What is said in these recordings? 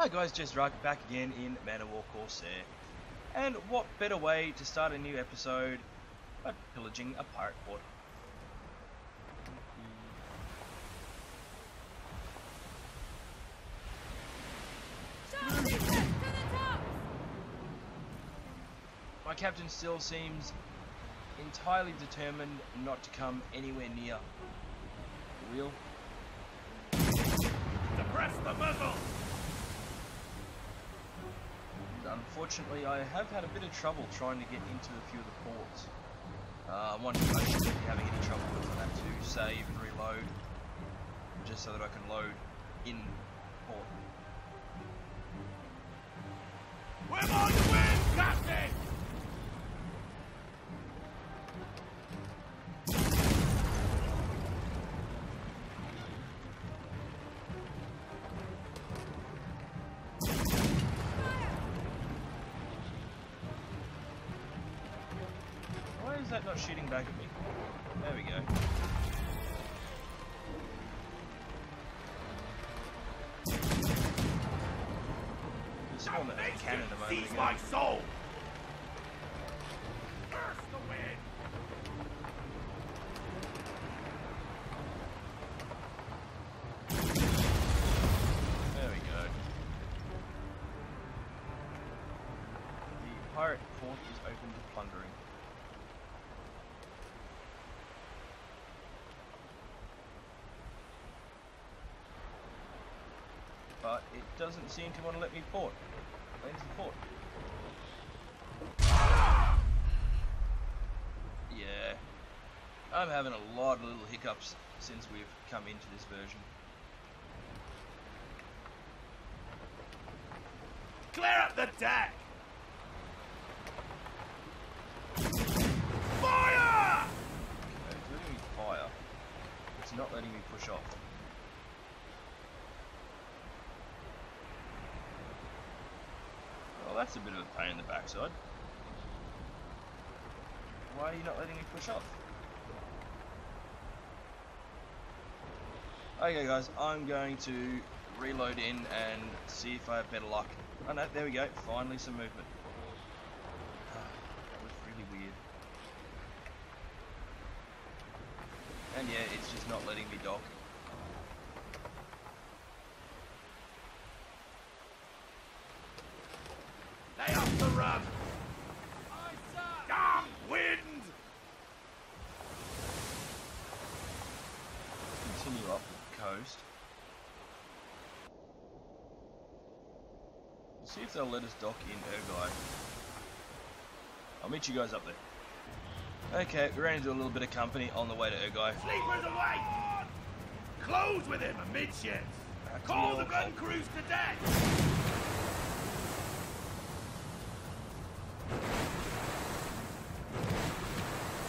Hi guys, JesterArke back again in Man of War Corsair. And what better way to start a new episode but pillaging a pirate port. My captain still seems entirely determined not to come anywhere near the wheel. Suppress the muzzle! Unfortunately, I have had a bit of trouble trying to get into a few of the ports. I'm wondering if I shouldn't be having any trouble with that to save and reload, just so that I can load in port. We're on the wind, Captain! Why is that not shooting back at me? There we go. There's one at a cannon a moment Seize ago. my soul! Curse the wind! There we go. The pirate port is open to plundering. But it doesn't seem to want to let me port. Where's the port? Yeah. I'm having a lot of little hiccups since we've come into this version. Clear up the deck! Fire! Okay, it's letting me fire. It's not letting me push off. Well, that's a bit of a pain in the backside. Why are you not letting me push off? Okay guys, I'm going to reload in and see if I have better luck. Oh no, there we go, finally some movement. That was really weird. And yeah, it's just not letting me dock. Lay off the rub! Damn wind! Continue up the coast. Let's see if they'll let us dock in Urgai. I'll meet you guys up there. Okay, we ran into a little bit of company on the way to Urgai. Sleepers away! Close with him amidships! Call the gun crews to deck!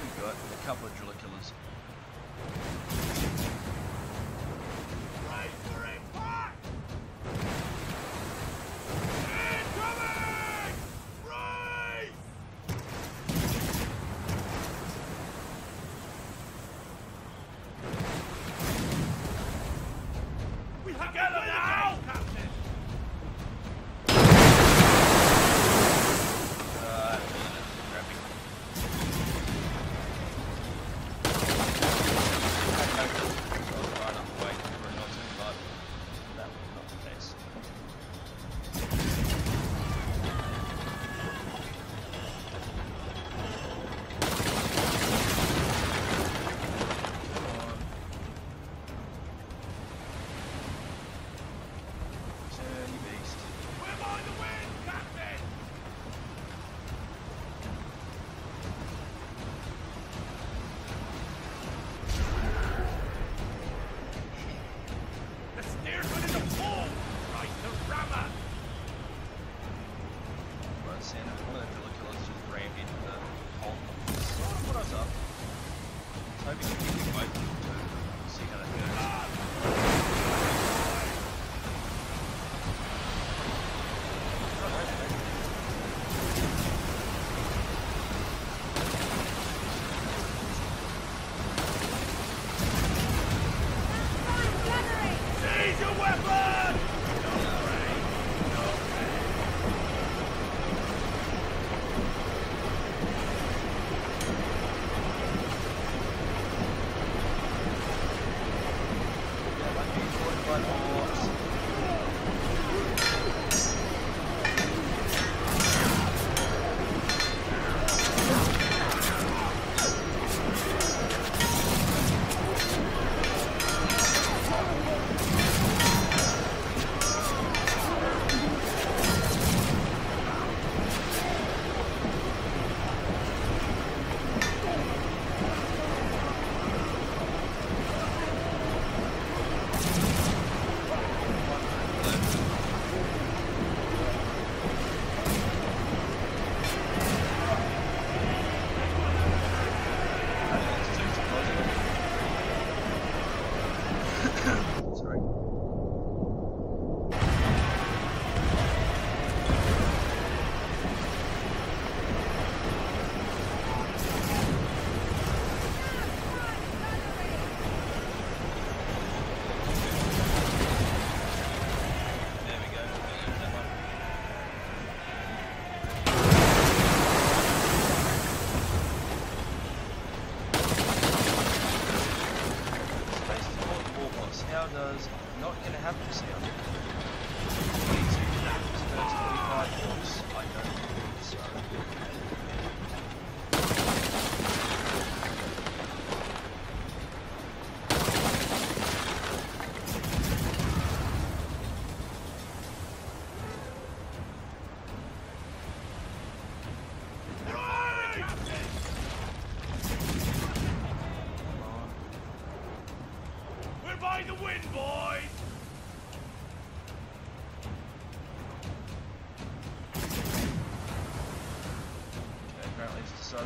We've got a couple of driller killers. Right for impact! Incoming! Race! We have together now, Captain!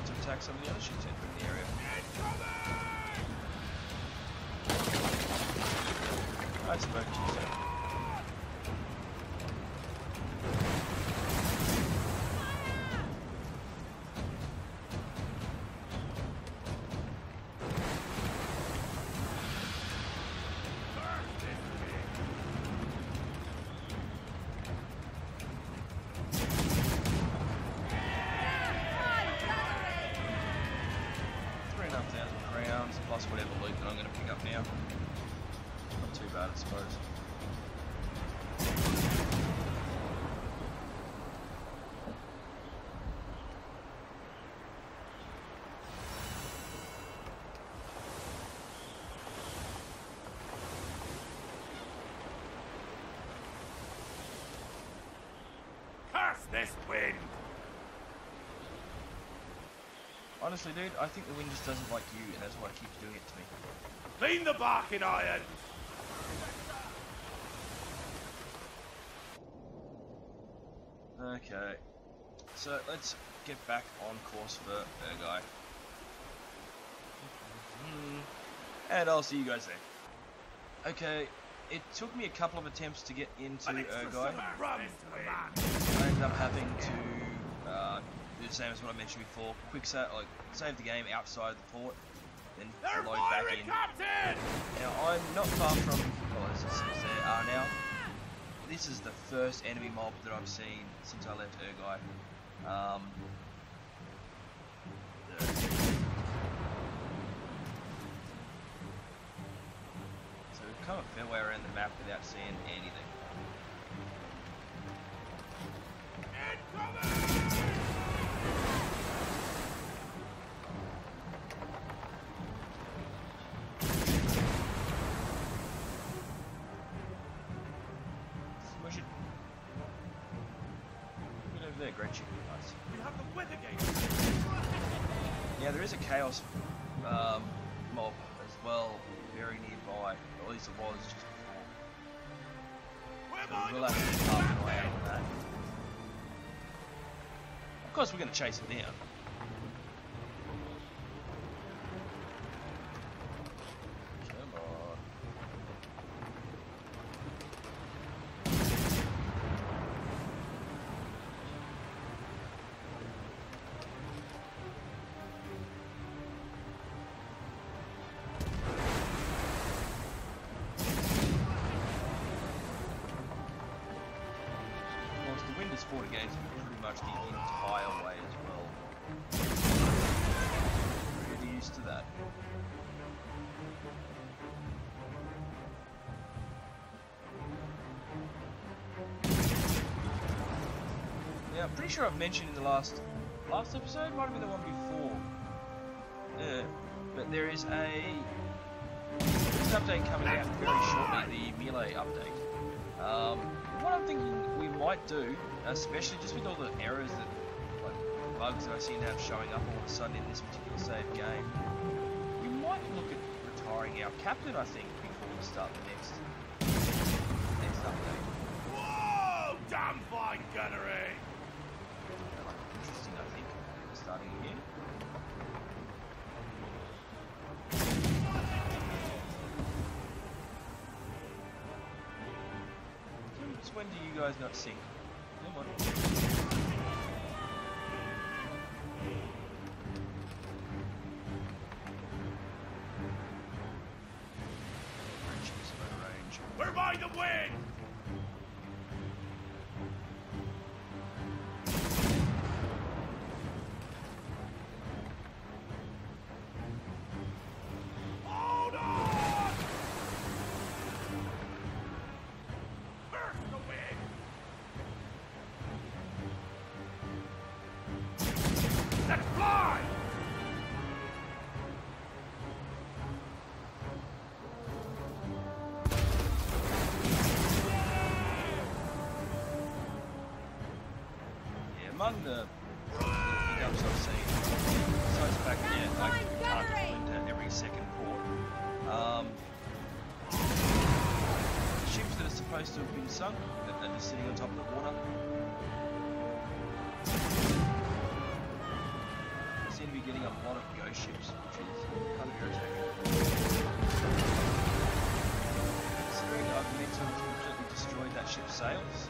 decided to attack some of the other ships entering the area. I spoke to you, sir. Plus whatever loot that I'm going to pick up now. Not too bad, I suppose. Curse this wind! Honestly, dude, I think the wind just doesn't like you, and that's why it keeps doing it to me. Clean the barking irons! Okay, so let's get back on course for Urgai. And I'll see you guys there. Okay, it took me a couple of attempts to get into Urgai. I ended up having to do the same as what I mentioned before. Quick save the game outside the port, then load back in. Now I'm not far from, well, as it says there are now. This is the first enemy mob that I've seen since I left Urgai. So we've come a fair way around the map without seeing anything. There, great chicken, nice. We have the weather gate. Yeah, there is a chaos mob as well, very nearby. Or at least it was just before. So we'll have to keep half an eye out on that. Of course, we're going to chase him down. Come on. Is fought against pretty much the entire way as well. Pretty used to that. Now, I'm pretty sure I've mentioned in the last episode, might have been the one before. But there is an update coming out very shortly, the melee update. What I'm thinking we might do, especially just with all the errors that, like bugs that I seem to have showing up all of a sudden in this particular save game, we might look at retiring our captain, I think, before we start the next update. Whoa! Damn fine gunnery! Interesting, I think, starting again. When do you guys not sink? Come on. We're by the wind! Hold on! Burst the wind! Let's fly! Among the hiccups I've seen, besides the fact that I can't go into every second port, ships that are supposed to have been sunk, that are just sitting on top of the water. seem to be getting a lot of ghost ships, which is kind of irritating. Considering I've meant to have completely destroyed that ship's sails.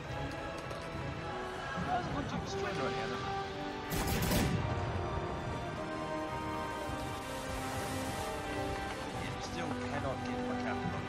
How's it look too destroyed right now, doesn't it? Yeah, still cannot get my captain on.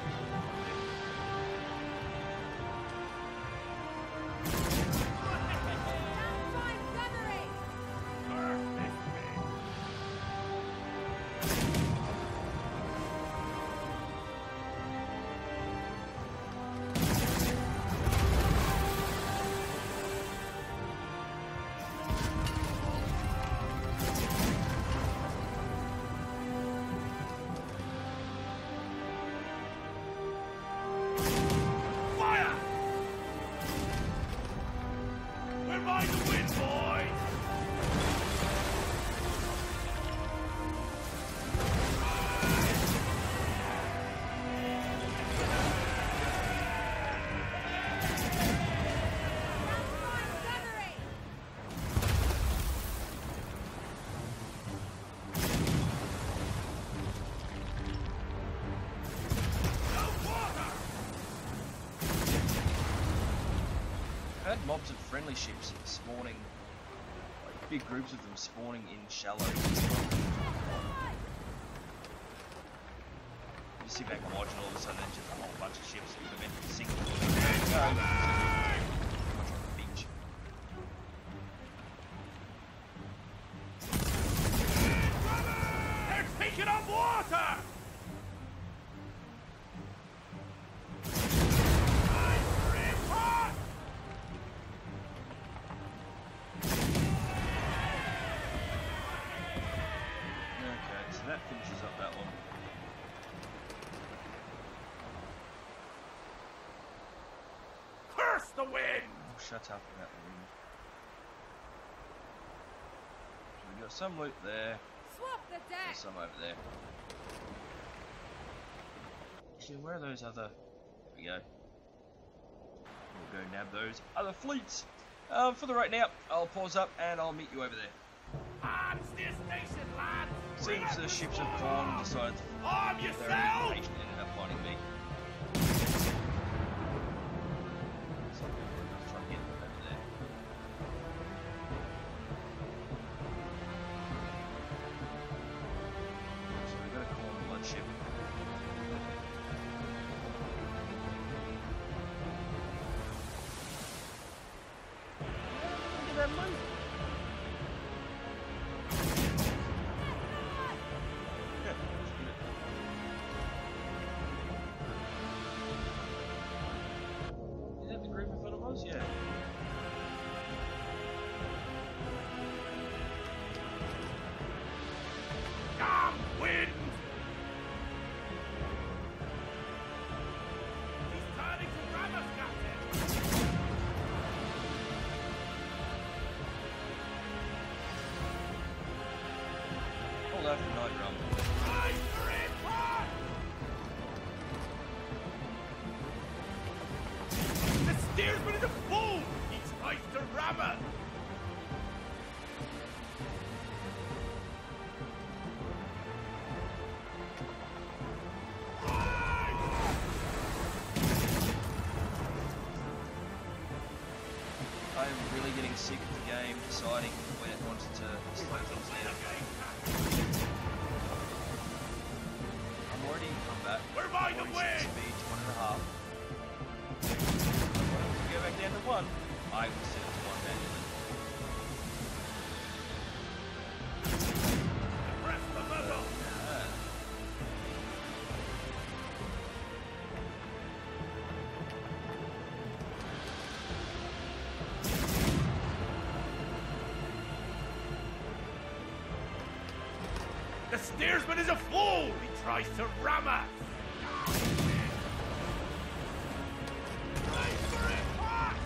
Mobs of friendly ships spawning, like big groups of them spawning in shallows. You sit back and watch, and all of a sudden there's just a whole bunch of ships that are meant to sink. Pretty much on the beach. They're taking up water! The wind! Oh, shut up about the wind. So we got some loot there. Swap the deck. There's some over there. Actually, where are those other? There we go. We'll go nab those other fleets. For the right now, I'll pause up and I'll meet you over there. Arms near station, lad! Seems the ships of Corn decided to arm get their yourself! information and ended up finding me. Yeah. Damn wind! He's turning to ram us, Captain! Hold out for night rum. Right for impact! The steersman is a fool! He tries to ram us! I'm really getting sick of the game deciding when it wants to slow things down. I'm already in combat. We're by the wind! Speed to 1.5. If we go back down to 1, I will set it to 1 manually. Press the button! The steersman is a fool! He tries to ram us! Right for impact!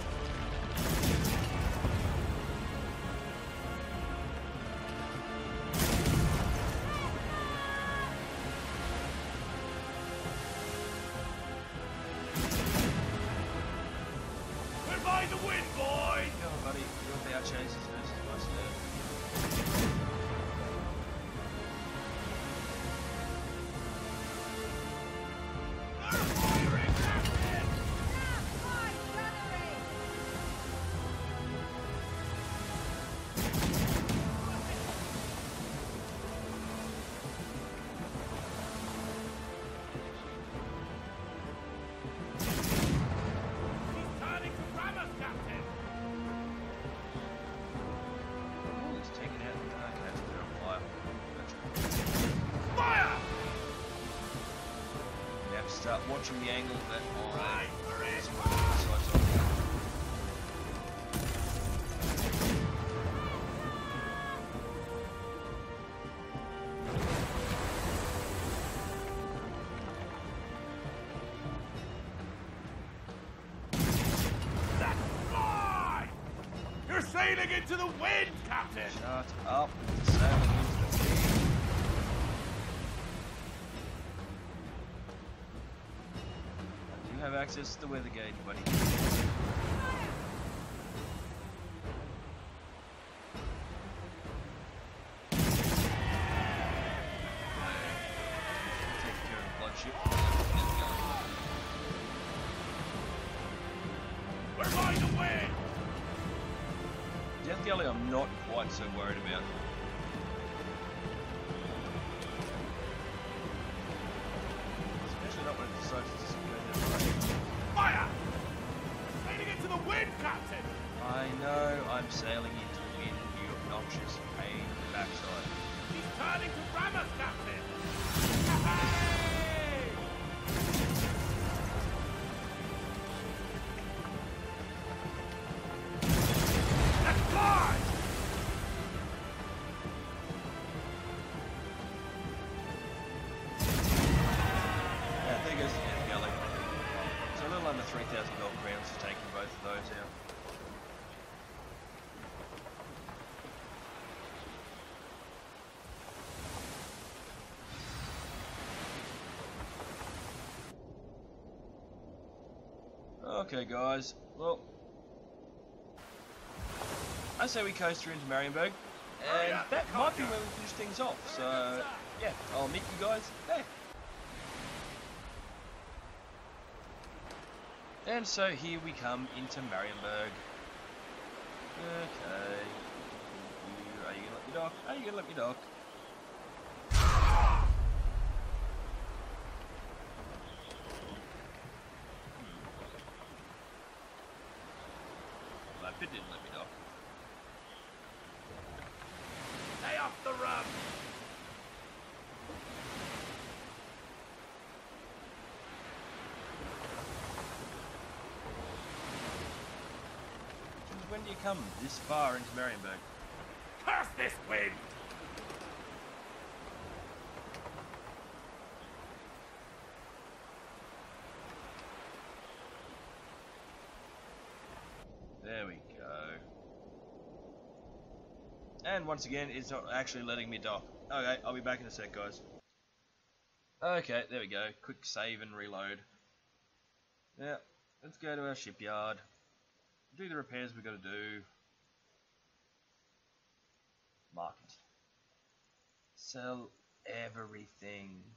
We're by the wind, boys! Go on, buddy. Your bow chases versus my stern. watching the angle that I Right for it. was working on the sides of. That's fly! You're sailing into the wind, Captain! Shut up with the sailing into the wind. You have access to the weather gauge, buddy. Take care of the bloodship. We're by the wind! Death Galley I'm not quite so worried about. Especially not when it decides to just go there, right? Fire! Sailing into the wind, Captain! I know I'm sailing into the wind, you obnoxious pain in the backside. He's turning to ram us, Captain! Hey! Let's fly! Yeah, there goes the Death Galley. So a little under 3,000 gold crowns for taking both of those out. Okay guys, well, I say we coast through into Marienburg, and that might be where we finish things off, so yeah, I'll meet you guys there. And so here we come into Marienburg. Okay, are you gonna let me dock? Are you gonna let me dock? It didn't let me dock. Stay off the rum! Since when do you come this far into Marienburg? Curse this wind! There we go. And once again, it's not actually letting me dock. Okay, I'll be back in a sec, guys. Okay, there we go. Quick save and reload. Yeah, let's go to our shipyard. Do the repairs we gotta do. Market. Sell everything.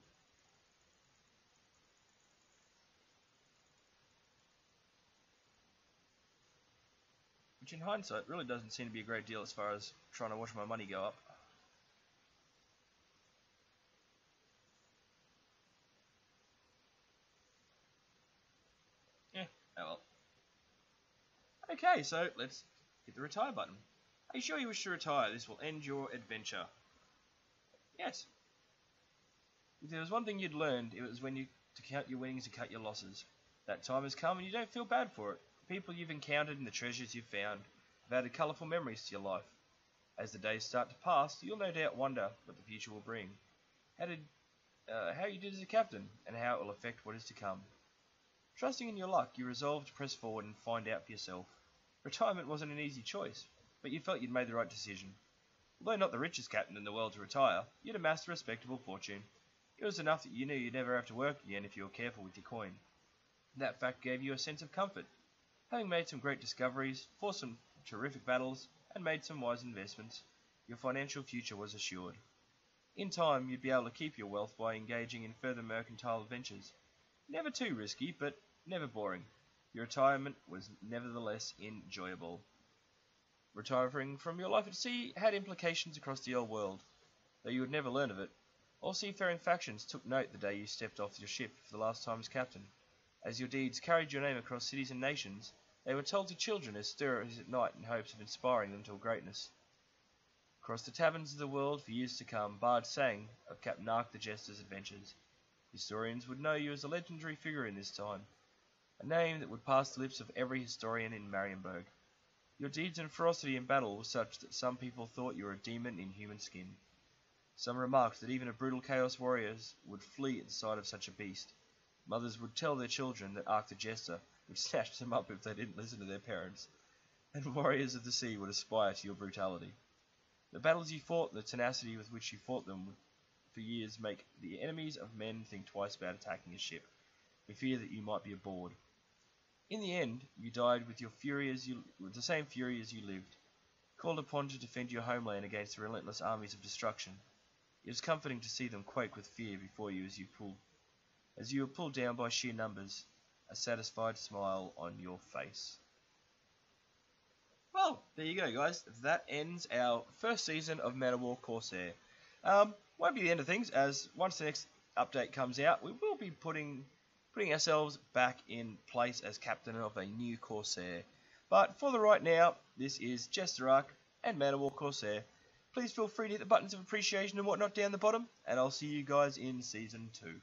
Which in hindsight really doesn't seem to be a great deal as far as trying to watch my money go up. Yeah, oh well. Okay, so let's hit the retire button. Are you sure you wish to retire? This will end your adventure. Yes. If there was one thing you'd learned, it was when you to count your winnings and cut your losses. That time has come and you don't feel bad for it. The people you've encountered and the treasures you've found have added colourful memories to your life. As the days start to pass, you'll no doubt wonder what the future will bring. How you did as a captain, and how it will affect what is to come. Trusting in your luck, you resolved to press forward and find out for yourself. Retirement wasn't an easy choice, but you felt you'd made the right decision. Although not the richest captain in the world to retire, you'd amassed a respectable fortune. It was enough that you knew you'd never have to work again if you were careful with your coin. That fact gave you a sense of comfort. Having made some great discoveries, fought some terrific battles, and made some wise investments, your financial future was assured. In time, you'd be able to keep your wealth by engaging in further mercantile adventures. Never too risky, but never boring. Your retirement was nevertheless enjoyable. Retiring from your life at sea had implications across the old world, though you would never learn of it. All seafaring factions took note the day you stepped off your ship for the last time as captain. As your deeds carried your name across cities and nations, they were told to children as stirrers at night in hopes of inspiring them to greatness. Across the taverns of the world for years to come, bards sang of Captain Arke the Jester's adventures. Historians would know you as a legendary figure in this time, a name that would pass the lips of every historian in Marienburg. Your deeds and ferocity in battle were such that some people thought you were a demon in human skin. Some remarked that even a brutal chaos warriors would flee at the sight of such a beast. Mothers would tell their children that Arke the Jester would snatch them up if they didn't listen to their parents, and warriors of the sea would aspire to your brutality. The battles you fought and the tenacity with which you fought them would for years make the enemies of men think twice about attacking a ship, for fear that you might be aboard. In the end, you died with with the same fury as you lived, called upon to defend your homeland against the relentless armies of destruction. It was comforting to see them quake with fear before you as you were pulled down by sheer numbers, a satisfied smile on your face. Well, there you go, guys. That ends our first season of Manowar Corsair. Won't be the end of things, as once the next update comes out, we will be putting ourselves back in place as captain of a new Corsair. But for the right now, this is JesterArke and Manowar Corsair. Please feel free to hit the buttons of appreciation and whatnot down the bottom, and I'll see you guys in Season 2.